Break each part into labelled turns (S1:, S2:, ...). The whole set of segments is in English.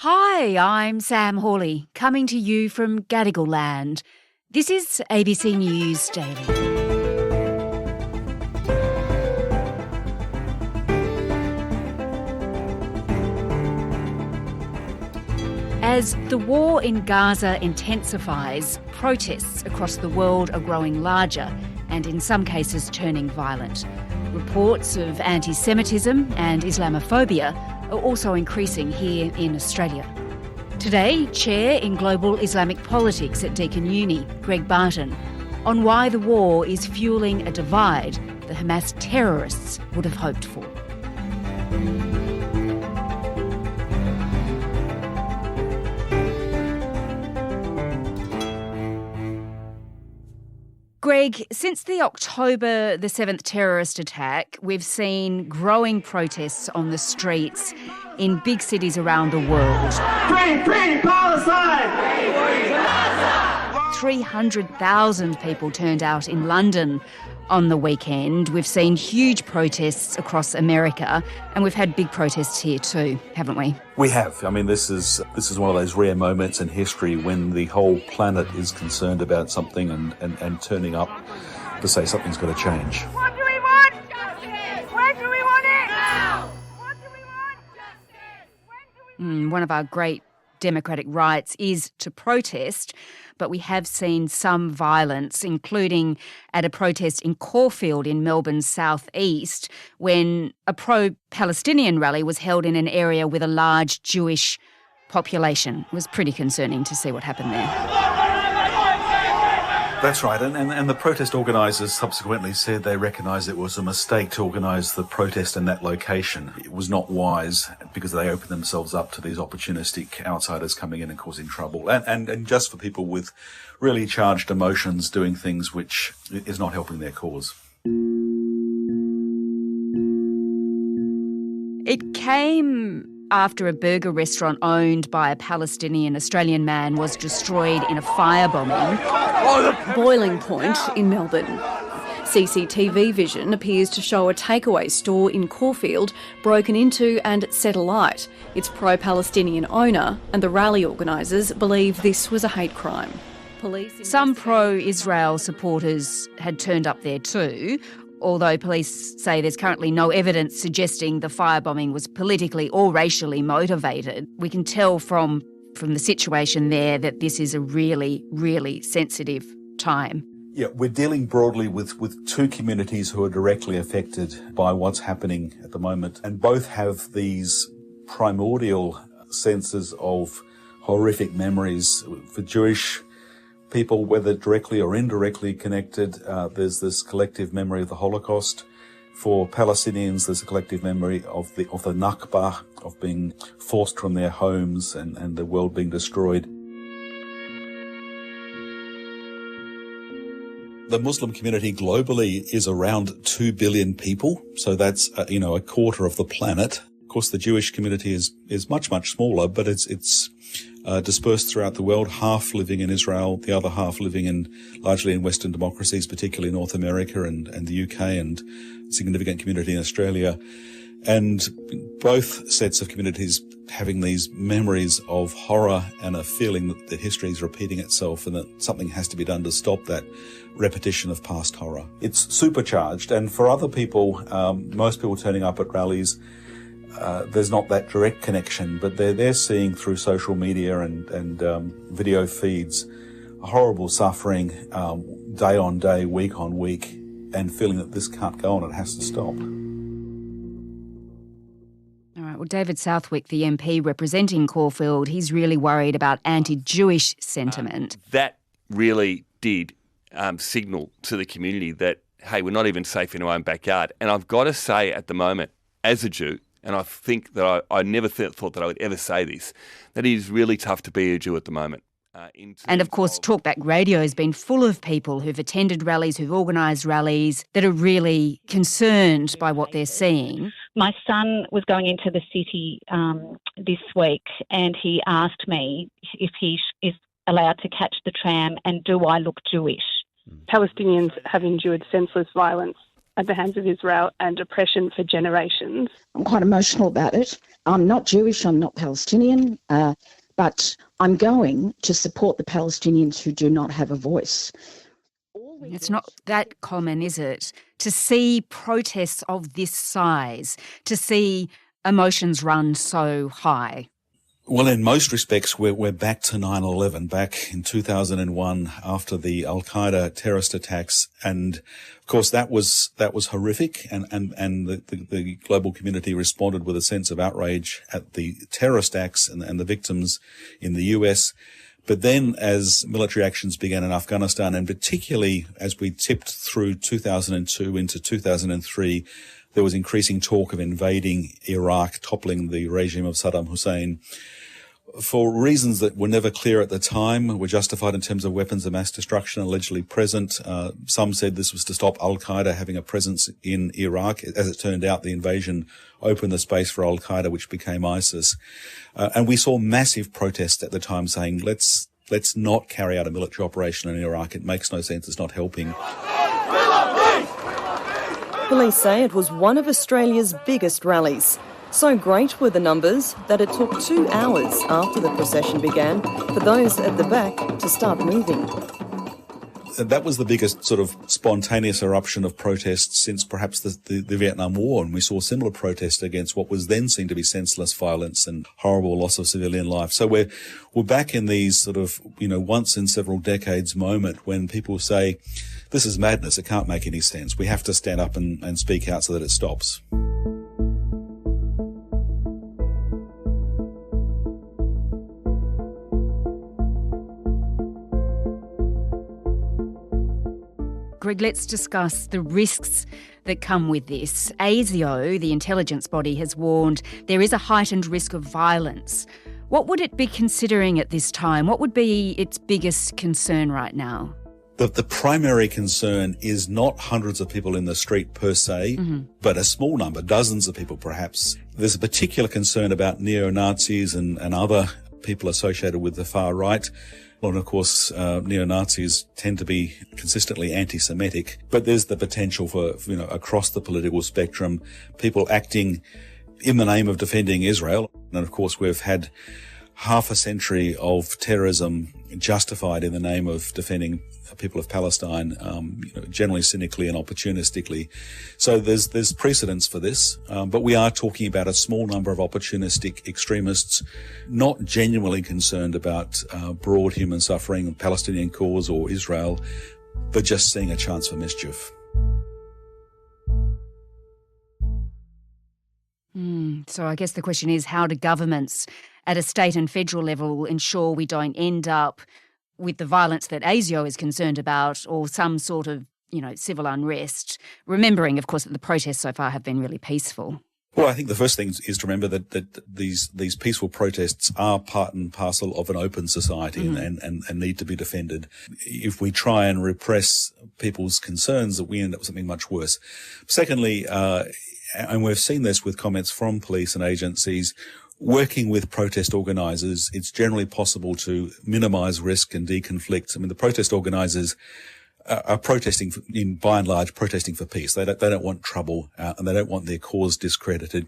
S1: Hi, I'm Sam Hawley, coming to you from Gadigal land. This is ABC News Daily. As the war in Gaza intensifies, protests across the world are growing larger and in some cases turning violent. Reports of anti-Semitism and Islamophobia are also increasing here in Australia. Today, Chair in Global Islamic Politics at Deakin Uni, Barton, on why the war is fueling a divide the Hamas terrorists would have hoped for. Greg, since the October the 7th terrorist attack, we've seen growing protests on the streets in big cities around the world.
S2: Free Palestine!
S1: 300,000 people turned out in London on the weekend. We've seen huge protests across America, and we've had big protests here too, haven't we?
S3: We have. I mean, this is one of those rare moments in history when the whole planet is concerned about something and turning up to say something's got to change.
S2: What do we want? Justice! When do we want it? Now! What do we want? Justice! When do we want
S1: One of our great democratic rights is to protest, but we have seen some violence, including at a protest in Caulfield in Melbourne's southeast, when a pro-Palestinian rally was held in an area with a large Jewish population. It was pretty concerning to see what happened there.
S3: That's right, and the protest organisers subsequently said they recognised it was a mistake to organise the protest in that location. It was not wise because they opened themselves up to these opportunistic outsiders coming in and causing trouble, and just for people with really charged emotions doing things which is not helping their cause.
S1: It came after a burger restaurant owned by a Palestinian Australian man was destroyed in a firebombing.
S4: Boiling Point in Melbourne. CCTV vision appears to show a takeaway store in Caulfield broken into and set alight. Its pro-Palestinian owner and the rally organisers believe this was a hate crime.
S1: Some pro-Israel supporters had turned up there too, although police say there's currently no evidence suggesting the firebombing was politically or racially motivated. We can tell from the situation there that this is a really, really sensitive time.
S3: Yeah, we're dealing broadly with two communities who are directly affected by what's happening at the moment, and both have these primordial senses of horrific memories. For Jewish people, whether directly or indirectly connected, there's this collective memory of the Holocaust. For Palestinians, there's a collective memory of the Nakba, of being forced from their homes and the world being destroyed. The Muslim community globally is around 2 billion people, so that's a quarter of the planet. Of course, the Jewish community is much, much smaller, but it's dispersed throughout the world, half living in Israel, the other half living largely in Western democracies, particularly North America and the UK, and a significant community in Australia. And both sets of communities having these memories of horror and a feeling that the history is repeating itself and that something has to be done to stop that repetition of past horror. It's supercharged, and for other people, most people turning up at rallies, there's not that direct connection, but they're seeing through social media and video feeds horrible suffering day on day, week on week, and feeling that this can't go on, it has to stop.
S1: All right, well, David Southwick, the MP representing Caulfield, he's really worried about anti-Jewish sentiment.
S5: That really did signal to the community that, hey, we're not even safe in our own backyard. And I've got to say at the moment, as a Jew, and I think that I never thought that I would ever say this, that it is really tough to be a Jew at the moment.
S1: And of course, Talkback Radio has been full of people who've attended rallies, who've organised rallies, that are really concerned by what they're seeing.
S6: My son was going into the city this week, and he asked me if he is allowed to catch the tram and do I look Jewish.
S7: Palestinians have endured senseless violence at the hands of Israel and oppression for generations.
S8: I'm quite emotional about it. I'm not Jewish, I'm not Palestinian, but I'm going to support the Palestinians who do not have a voice.
S1: It's not that common, is it, to see protests of this size, to see emotions run so high?
S3: Well, in most respects, we're back to 9/11, back in 2001 after the Al-Qaeda terrorist attacks. And of course, that was horrific. And the global community responded with a sense of outrage at the terrorist acts and the victims in the US. But then as military actions began in Afghanistan, and particularly as we tipped through 2002 into 2003, there was increasing talk of invading Iraq, toppling the regime of Saddam Hussein. For reasons that were never clear at the time, were justified in terms of weapons of mass destruction allegedly present. Some said this was to stop Al-Qaeda having a presence in Iraq. As it turned out, the invasion opened the space for Al-Qaeda, which became ISIS. And we saw massive protests at the time saying, let's not carry out a military operation in Iraq. It makes no sense. It's not helping.
S9: Police say it was one of Australia's biggest rallies. So great were the numbers that it took 2 hours after the procession began for those at the back to start moving.
S3: That was the biggest sort of spontaneous eruption of protests since perhaps the Vietnam War, and we saw similar protests against what was then seen to be senseless violence and horrible loss of civilian life. So we're back in these sort of, once in several decades moment when people say, this is madness, it can't make any sense. We have to stand up and speak out so that it stops.
S1: Greg, let's discuss the risks that come with this. ASIO, the intelligence body, has warned there is a heightened risk of violence. What would it be considering at this time? What would be its biggest concern right now?
S3: The primary concern is not hundreds of people in the street per se, but a small number, dozens of people perhaps. There's a particular concern about neo-Nazis and other people associated with the far right. Well, and of course, neo-Nazis tend to be consistently anti-Semitic, but there's the potential for, across the political spectrum, people acting in the name of defending Israel. And of course, we've had half a century of terrorism justified in the name of defending people of Palestine, generally cynically and opportunistically. So there's precedence for this, but we are talking about a small number of opportunistic extremists, not genuinely concerned about broad human suffering, Palestinian cause or Israel, but just seeing a chance for mischief.
S1: So I guess the question is, how do governments at a state and federal level ensure we don't end up with the violence that ASIO is concerned about, or some sort of, civil unrest, remembering, of course, that the protests so far have been really peaceful?
S3: Well, I think the first thing is to remember that these peaceful protests are part and parcel of an open society and need to be defended. If we try and repress people's concerns, we end up with something much worse. Secondly, and we've seen this with comments from police and agencies, working with protest organisers, it's generally possible to minimise risk and deconflict. I mean, the protest organisers are protesting, by and large, protesting for peace. They don't want trouble, and they don't want their cause discredited.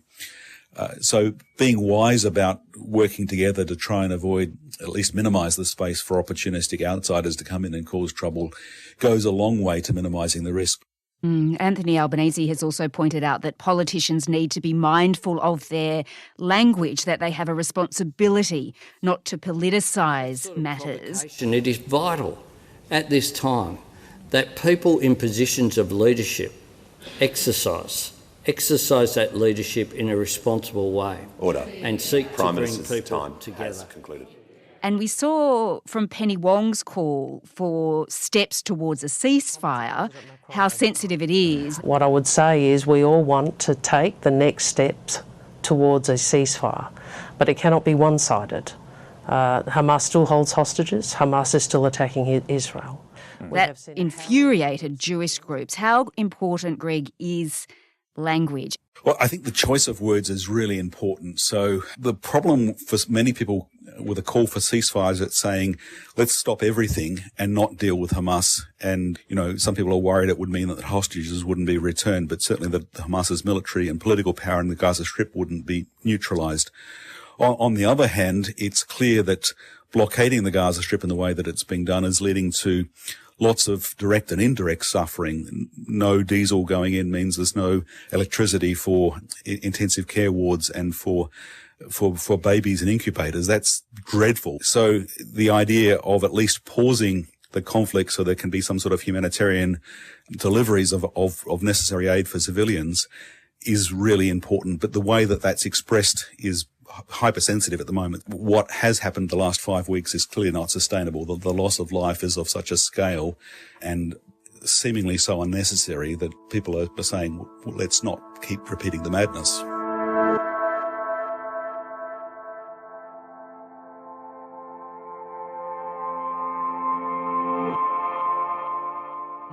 S3: So being wise about working together to try and avoid, at least minimise the space for opportunistic outsiders to come in and cause trouble goes a long way to minimising the risk.
S1: Anthony Albanese has also pointed out that politicians need to be mindful of their language, that they have a responsibility not to politicise matters.
S10: It is vital at this time that people in positions of leadership exercise that leadership in a responsible way.
S11: Order.
S10: And seek
S11: Prime
S10: to bring
S11: Minister's
S10: people
S11: time
S10: together.
S11: has concluded.
S1: And we saw from Penny Wong's call for steps towards a ceasefire how sensitive it is.
S12: What I would say is we all want to take the next steps towards a ceasefire, but it cannot be one-sided. Hamas still holds hostages. Hamas is still attacking Israel.
S1: That infuriated Jewish groups. How important, Greg, is language?
S3: Well, I think the choice of words is really important. So the problem for many people with a call for ceasefires. It's saying, let's stop everything and not deal with Hamas. And, some people are worried it would mean that the hostages wouldn't be returned, but certainly that Hamas's military and political power in the Gaza Strip wouldn't be neutralized. On the other hand, it's clear that blockading the Gaza Strip in the way that it's being done is leading to lots of direct and indirect suffering. No diesel going in means there's no electricity for intensive care wards and for babies and incubators. That's dreadful. So the idea of at least pausing the conflict so there can be some sort of humanitarian deliveries of necessary aid for civilians is really important. But the way that that's expressed is hypersensitive at the moment. What has happened the last 5 weeks is clearly not sustainable. The loss of life is of such a scale and seemingly so unnecessary that people are saying, well, let's not keep repeating the madness.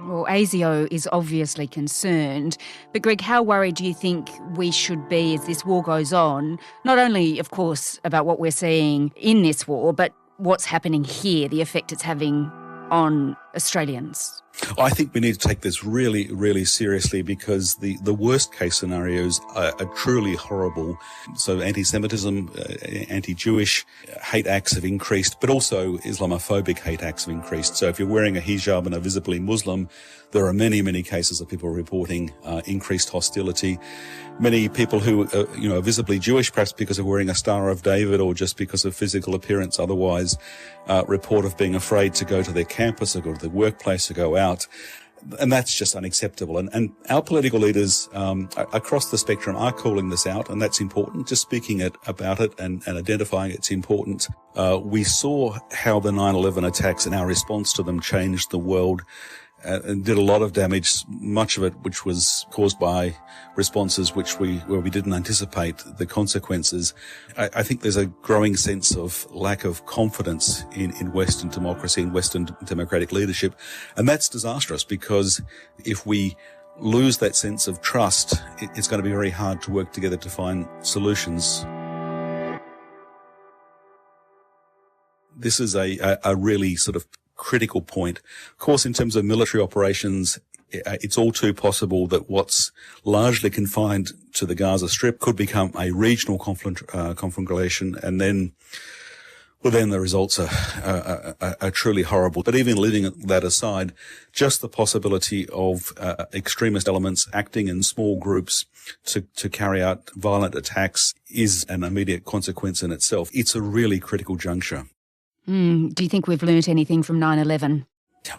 S1: Well, ASIO is obviously concerned. But Greg, how worried do you think we should be as this war goes on? Not only, of course, about what we're seeing in this war, but what's happening here, the effect it's having on Australians?
S3: I think we need to take this really, really seriously because the worst case scenarios are truly horrible. So anti-Semitism, anti-Jewish hate acts have increased, but also Islamophobic hate acts have increased. So if you're wearing a hijab and are visibly Muslim, there are many, many cases of people reporting increased hostility. Many people who are visibly Jewish, perhaps because of wearing a Star of David or just because of physical appearance otherwise, report of being afraid to go to their campus or go to their workplace or go out. And that's just unacceptable. And our political leaders across the spectrum are calling this out, and that's important. Just speaking about it and identifying it's important. We saw how the 9/11 attacks and our response to them changed the world and did a lot of damage, much of it which was caused by responses where we didn't anticipate the consequences. I think there's a growing sense of lack of confidence in Western democracy and Western democratic leadership. And that's disastrous because if we lose that sense of trust, it's going to be very hard to work together to find solutions. This is a really sort of critical point. Of course, in terms of military operations, it's all too possible that what's largely confined to the Gaza Strip could become a regional conflagration, and then the results are truly horrible. But even leaving that aside, just the possibility of extremist elements acting in small groups to carry out violent attacks is an immediate consequence in itself. It's a really critical juncture.
S1: Do you think we've learnt anything from 9/11?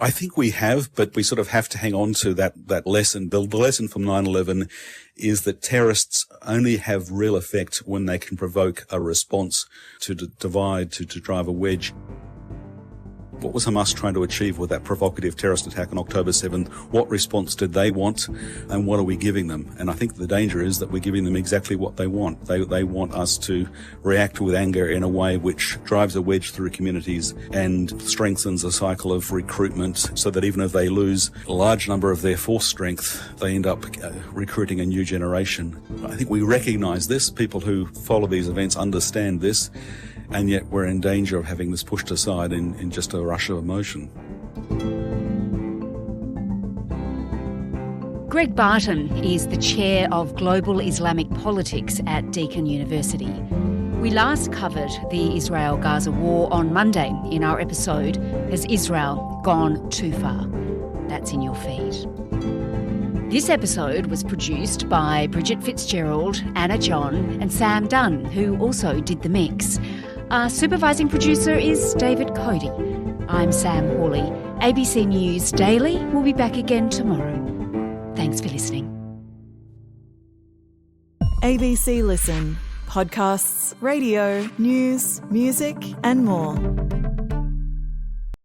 S3: I think we have, but we sort of have to hang on to that lesson. The lesson from 9/11 is that terrorists only have real effect when they can provoke a response to divide, to drive a wedge. What was Hamas trying to achieve with that provocative terrorist attack on October 7th? What response did they want, and what are we giving them? And I think the danger is that we're giving them exactly what they want. They want us to react with anger in a way which drives a wedge through communities and strengthens a cycle of recruitment so that even if they lose a large number of their force strength, they end up recruiting a new generation. I think we recognise this. People who follow these events understand this. And yet we're in danger of having this pushed aside in just a rush of emotion.
S1: Greg Barton is the chair of Global Islamic Politics at Deakin University. We last covered the Israel-Gaza war on Monday in our episode, Has Israel Gone Too Far? That's in your feed. This episode was produced by Bridget Fitzgerald, Anna John and Sam Dunn, who also did the mix. Our supervising producer is David Cody. I'm Sam Hawley. ABC News Daily will be back again tomorrow. Thanks for listening.
S11: ABC Listen. Podcasts, radio, news, music and more.